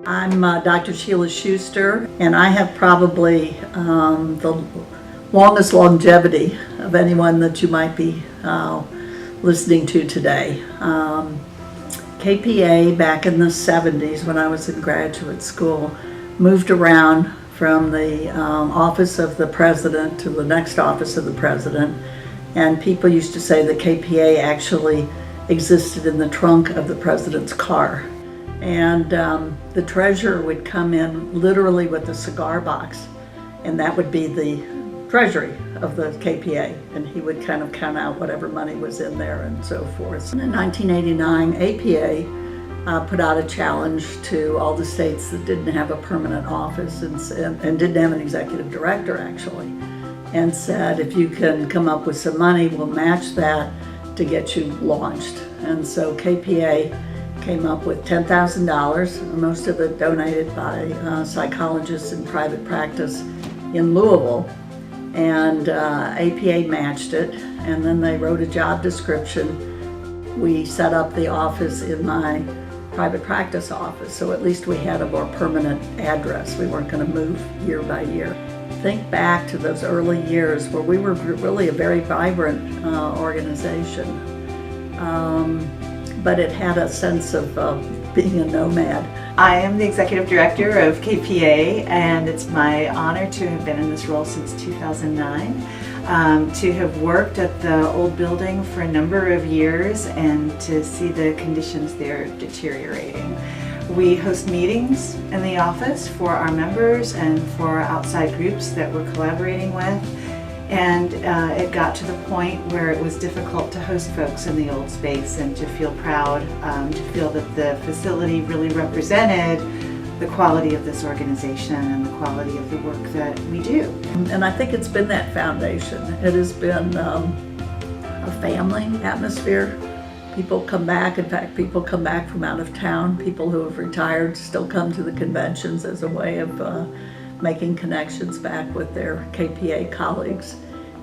I'm Dr. Sheila Schuster, and I have probably the longest longevity of anyone that you might be listening to today. KPA, back in the 70s when I was in graduate school, moved around from the office of the president to the next office of the president, and people used to say that KPA actually existed in the trunk of the president's car. And the treasurer would come in literally with a cigar box, and that would be the treasury of the KPA, and he would kind of count out whatever money was in there and so forth. And in 1989, APA put out a challenge to all the states that didn't have a permanent office and didn't have an executive director, actually, and said, if you can come up with some money, we'll match that to get you launched. And so KPA came up with $10,000, most of it donated by psychologists in private practice in Louisville, and APA matched it, and then they wrote a job description. We set up the office in my private practice office, so at least we had a more permanent address. We weren't going to move year by year. Think back to those early years where we were really a very vibrant organization. But it had a sense of being a nomad. I am the executive director of KPA, and it's my honor to have been in this role since 2009, to have worked at the old building for a number of years and to see the conditions there deteriorating. We host meetings in the office for our members and for outside groups that we're collaborating with. And it got to the point where it was difficult to host folks in the old space and to feel proud, to feel that the facility really represented the quality of this organization and the quality of the work that we do. And I think it's been that foundation. It has been a family atmosphere. People come back. In fact, people come back from out of town. People who have retired still come to the conventions as a way of making connections back with their KPA colleagues.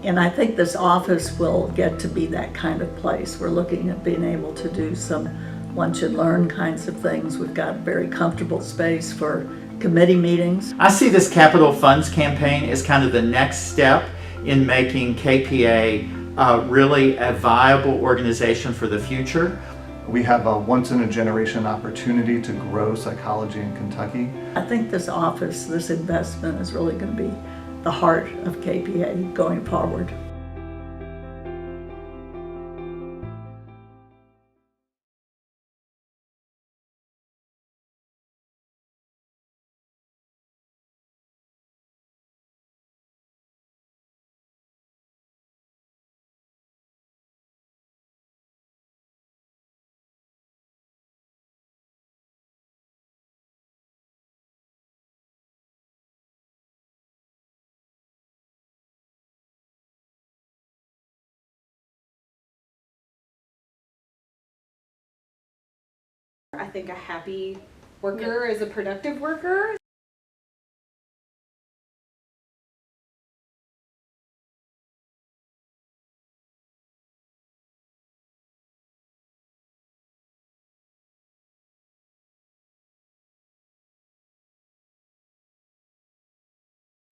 And I think this office will get to be that kind of place. We're looking at being able to do some lunch and learn kinds of things. We've got very comfortable space for committee meetings. I see this Capital Funds campaign as kind of the next step in making KPA really a viable organization for the future. We have a once-in-a-generation opportunity to grow psychology in Kentucky. I think this office, this investment is really going to be the heart of KPA going forward. I think a happy worker is a productive worker.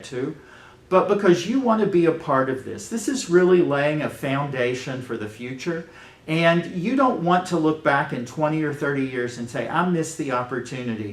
Too, but because you want to be a part of this. This is really laying a foundation for the future, and you don't want to look back in 20 or 30 years and say, I missed the opportunity